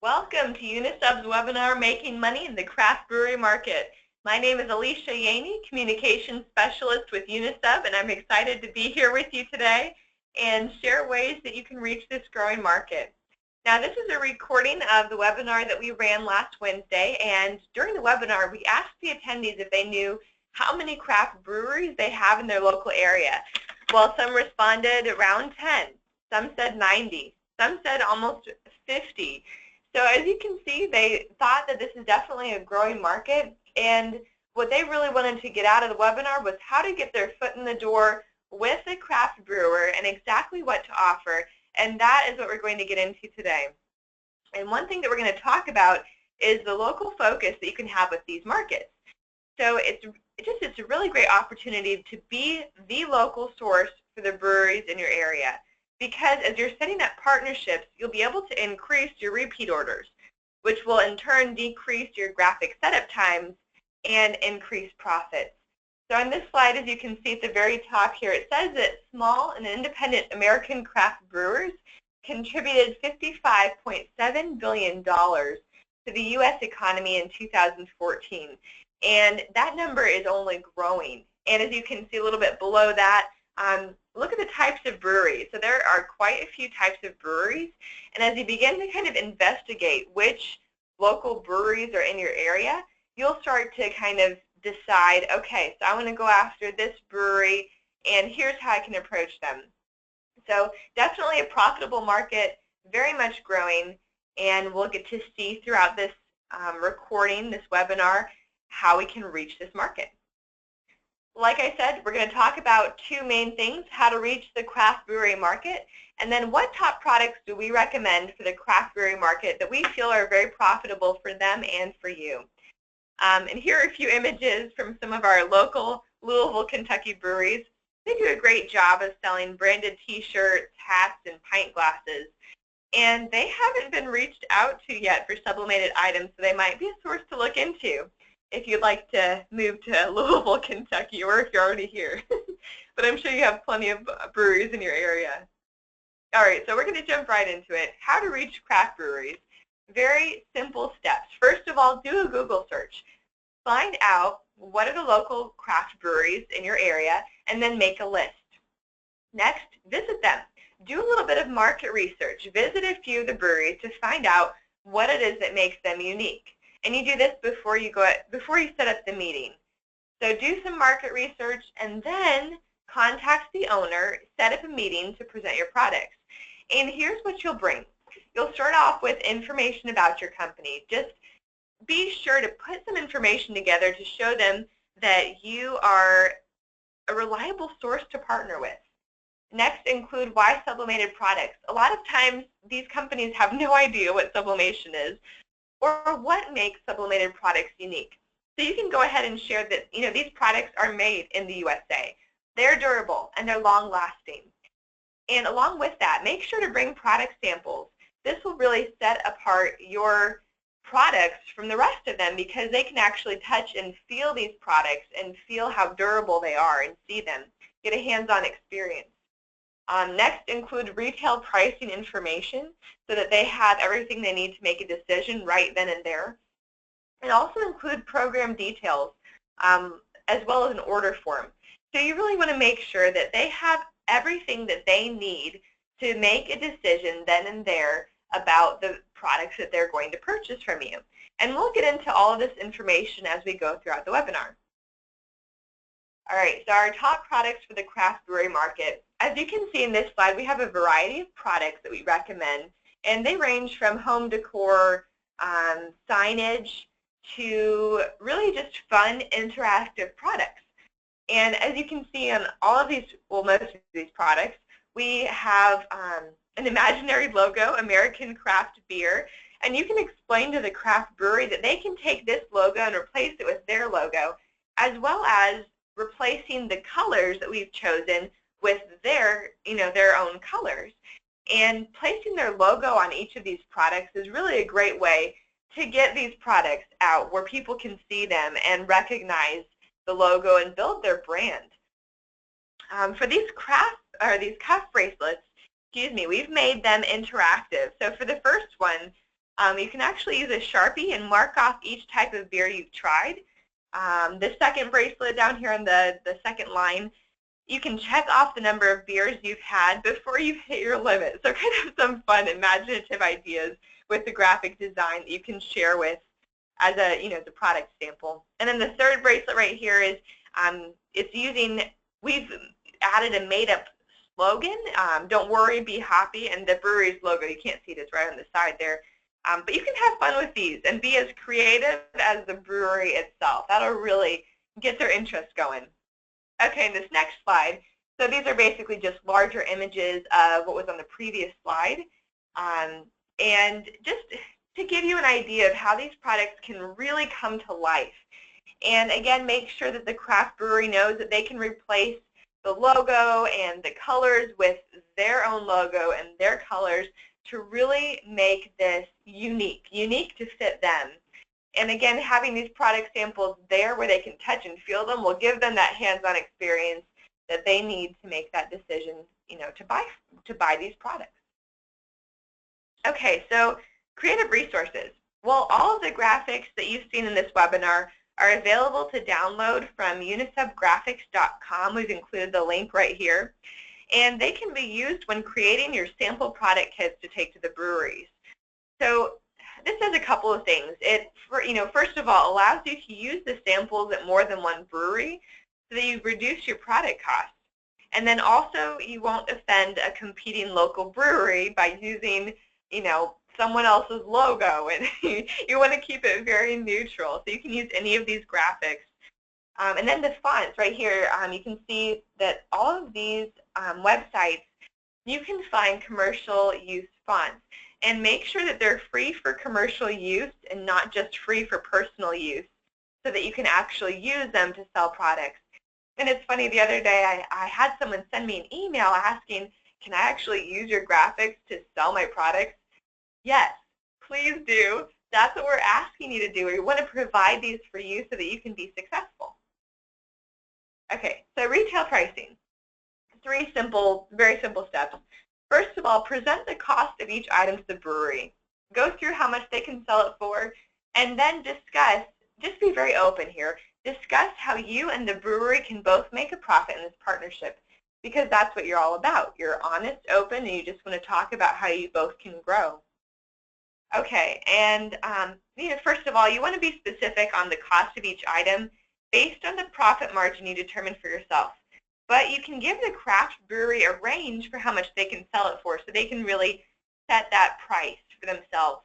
Welcome to Unisub's webinar, Making Money in the Craft Brewery Market. My name is Alicia Yaney, Communications Specialist with Unisub, and I'm excited to be here with you today and share ways that you can reach this growing market. Now, this is a recording of the webinar that we ran last Wednesday, and during the webinar, we asked the attendees if they knew how many craft breweries they have in their local area. Well, some responded around 10, some said 90, some said almost 50. So as you can see, they thought that this is definitely a growing market, and what they really wanted to get out of the webinar was how to get their foot in the door with a craft brewer and exactly what to offer, and that is what we're going to get into today. And one thing that we're going to talk about is the local focus that you can have with these markets. So it's a really great opportunity to be the local source for the breweries in your area, because as you're setting up partnerships, you'll be able to increase your repeat orders, which will in turn decrease your graphic setup times and increase profits. So on this slide, as you can see at the very top here, it says that small and independent American craft brewers contributed $55.7 billion to the U.S. economy in 2014. And that number is only growing. And as you can see a little bit below that, look at the types of breweries. So there are quite a few types of breweries. And as you begin to kind of investigate which local breweries are in your area, you'll start to kind of decide, okay, so I want to go after this brewery, and here's how I can approach them. So definitely a profitable market, very much growing, and we'll get to see throughout this recording, this webinar, how we can reach this market. Like I said, we're going to talk about two main things: how to reach the craft brewery market, and then what top products do we recommend for the craft brewery market that we feel are very profitable for them and for you. And here are a few images from some of our local Louisville, Kentucky breweries. They do a great job of selling branded t-shirts, hats, and pint glasses. And they haven't been reached out to yet for sublimated items, so they might be a source to look into if you'd like to move to Louisville, Kentucky, or if you're already here. But I'm sure you have plenty of breweries in your area. All right, so we're going to jump right into it. How to reach craft breweries. Very simple steps. First of all, do a Google search. Find out what are the local craft breweries in your area, and then make a list. Next, visit them. Do a little bit of market research. Visit a few of the breweries to find out what it is that makes them unique. And you do this before you set up the meeting. So do some market research and then contact the owner, set up a meeting to present your products. And here's what you'll bring. You'll start off with information about your company. Just be sure to put some information together to show them that you are a reliable source to partner with. Next, include why sublimated products. A lot of times these companies have no idea what sublimation is or what makes sublimated products unique. So you can go ahead and share that these products are made in the USA. They're durable and they're long-lasting. And along with that, make sure to bring product samples. This will really set apart your products from the rest of them, because they can actually touch and feel these products and feel how durable they are and see them, get a hands-on experience. Next, include retail pricing information so that they have everything they need to make a decision right then and there. And also include program details as well as an order form. So you really want to make sure that they have everything that they need to make a decision then and there about the products that they're going to purchase from you. And we'll get into all of this information as we go throughout the webinar. All right, so our top products for the craft brewery market. As you can see in this slide, we have a variety of products that we recommend, and they range from home decor, signage, to really just fun, interactive products. And as you can see on all of these, well, most of these products, we have an imaginary logo, American Craft Beer, and you can explain to the craft brewery that they can take this logo and replace it with their logo, as well as replacing the colors that we've chosen with their own colors. And placing their logo on each of these products is really a great way to get these products out where people can see them and recognize the logo and build their brand. For these cuff bracelets, we've made them interactive. So for the first one, You can actually use a Sharpie and mark off each type of beer you've tried. The second bracelet down here on the second line, you can check off the number of beers you've had before you've hit your limit. So kind of some fun, imaginative ideas with the graphic design that you can share with as a, the product sample. And then the third bracelet right here is we've added a made-up slogan, don't worry, be happy, and the brewery's logo, you can't see it, it's right on the side there. But you can have fun with these and be as creative as the brewery itself. That'll really get their interest going. Okay, in this next slide, so these are basically just larger images of what was on the previous slide. And just to give you an idea of how these products can really come to life. And again, make sure that the craft brewery knows that they can replace the logo and the colors with their own logo and their colors to really make this unique to fit them. And again, having these product samples there where they can touch and feel them will give them that hands-on experience that they need to make that decision, to buy these products. Okay, so creative resources. Well, all of the graphics that you've seen in this webinar are available to download from unisubgraphics.com. We've included the link right here. And they can be used when creating your sample product kits to take to the breweries. So this does a couple of things. It, first of all, allows you to use the samples at more than one brewery so that you reduce your product costs. And then also you won't offend a competing local brewery by using, someone else's logo. And you want to keep it very neutral. So you can use any of these graphics. And then the fonts right here, you can see that all of these websites, you can find commercial use fonts. And make sure that they're free for commercial use and not just free for personal use so that you can actually use them to sell products. And it's funny, the other day I had someone send me an email asking, can I actually use your graphics to sell my products? Yes, please do. That's what we're asking you to do. We want to provide these for you so that you can be successful. Okay, so retail pricing. 3 very simple steps. First of all, present the cost of each item to the brewery. Go through how much they can sell it for, and then discuss, just be very open here, discuss how you and the brewery can both make a profit in this partnership, because that's what you're all about. You're honest, open, and you just want to talk about how you both can grow. Okay, and first of all, you want to be specific on the cost of each item based on the profit margin you determine for yourself. But you can give the craft brewery a range for how much they can sell it for, so they can really set that price for themselves.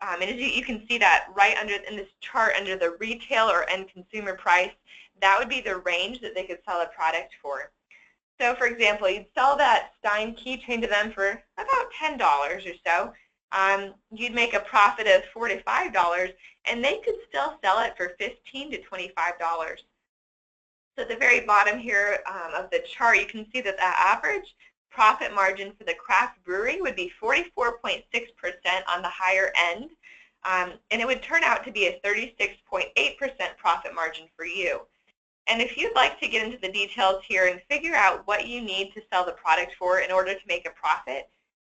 And as you can see that right in this chart under the retail or end consumer price, that would be the range that they could sell a product for. So for example, you'd sell that Stein keychain to them for about $10 or so. You'd make a profit of $4 to $5, and they could still sell it for $15 to $25. So at the very bottom here of the chart, you can see that the average profit margin for the craft brewery would be 44.6% on the higher end, and it would turn out to be a 36.8% profit margin for you. And if you'd like to get into the details here and figure out what you need to sell the product for in order to make a profit,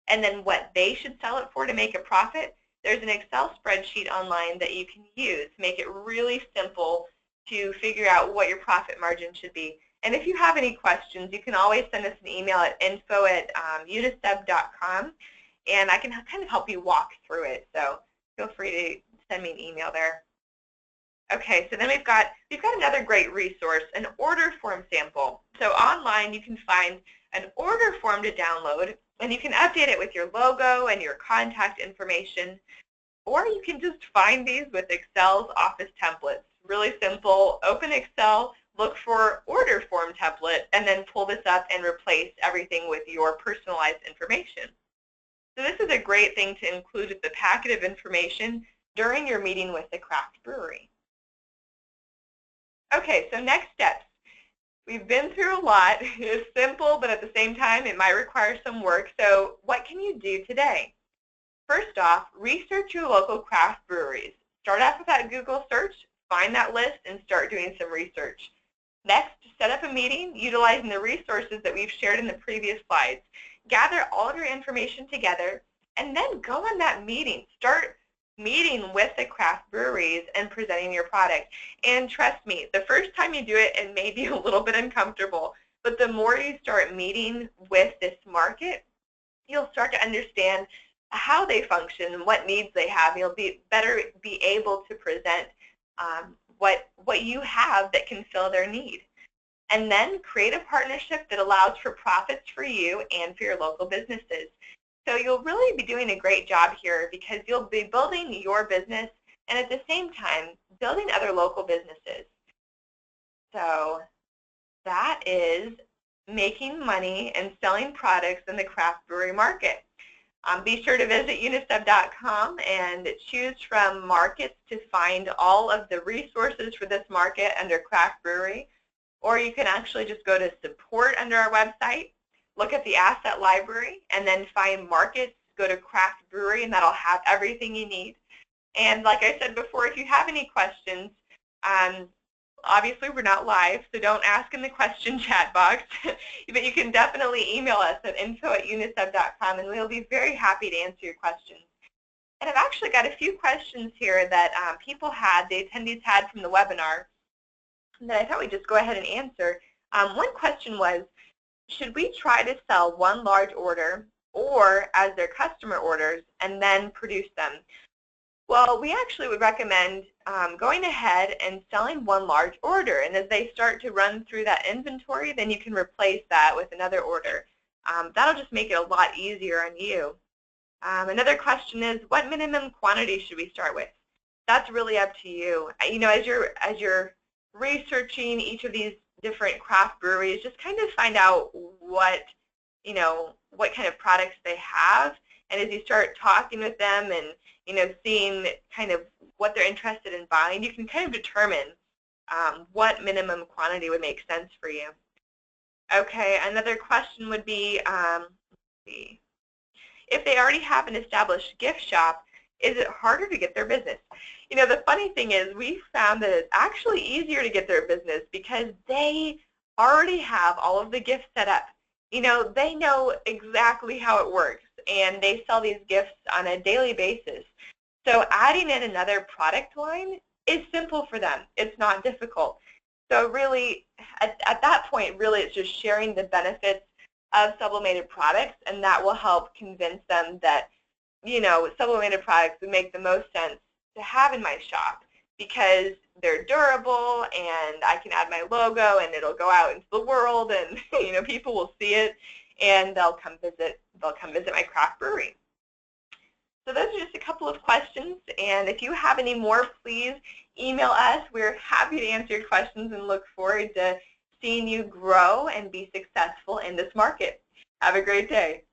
and then what they should sell it for to make a profit, there's an Excel spreadsheet online that you can use to make it really simple to figure out what your profit margin should be. And if you have any questions, you can always send us an email at info@unisub.com, and I can kind of help you walk through it. So feel free to send me an email there. Okay, so then we've got another great resource, an order form sample. So online you can find an order form to download, and you can update it with your logo and your contact information, or you can just find these with Excel's office templates. Really simple. Open Excel, look for order form template, and then pull this up and replace everything with your personalized information. So this is a great thing to include with the packet of information during your meeting with the craft brewery. Okay, so next steps. We've been through a lot. It's simple, but at the same time, it might require some work. So what can you do today? First off, research your local craft breweries. Start off with that Google search, find that list, and start doing some research. Next, set up a meeting utilizing the resources that we've shared in the previous slides. Gather all of your information together and then go on that meeting. Start meeting with the craft breweries and presenting your product. And trust me, the first time you do it, it may be a little bit uncomfortable, but the more you start meeting with this market, you'll start to understand how they function and what needs they have. You'll be able to present what you have that can fill their need. And then create a partnership that allows for profits for you and for your local businesses. So you'll really be doing a great job here because you'll be building your business and at the same time building other local businesses. So that is making money and selling products in the craft brewery market. Be sure to visit unisub.com and choose from markets to find all of the resources for this market under craft brewery. Or you can actually just go to support under our website, look at the asset library, and then find markets, go to craft brewery, and that'll have everything you need. And like I said before, if you have any questions, obviously we're not live, so don't ask in the question chat box, but you can definitely email us at info@unisub.com, and we'll be very happy to answer your questions. And I've actually got a few questions here that the attendees had from the webinar that I thought we'd just go ahead and answer. One question was, should we try to sell one large order or as their customer orders and then produce them? Well, we actually would recommend going ahead and selling one large order, and as they start to run through that inventory, then you can replace that with another order. That'll just make it a lot easier on you. Another question is, what minimum quantity should we start with? That's really up to you. You know, as you're researching each of these different craft breweries, just kind of find out what kind of products they have, and as you start talking with them and seeing kind of what they're interested in buying, you can kind of determine what minimum quantity would make sense for you. Okay, another question would be, let's see, if they already have an established gift shop, is it harder to get their business? You know, the funny thing is we found that it's actually easier to get their business because they already have all of the gifts set up. You know, they know exactly how it works, and they sell these gifts on a daily basis. So adding in another product line is simple for them. It's not difficult. So really, at that point, really it's just sharing the benefits of sublimated products, and that will help convince them that, sublimated products would make the most sense to have in my shop because they're durable and I can add my logo and it'll go out into the world and people will see it and they'll come visit my craft brewery. So those are just a couple of questions, and if you have any more, please email us. We're happy to answer your questions and look forward to seeing you grow and be successful in this market. Have a great day.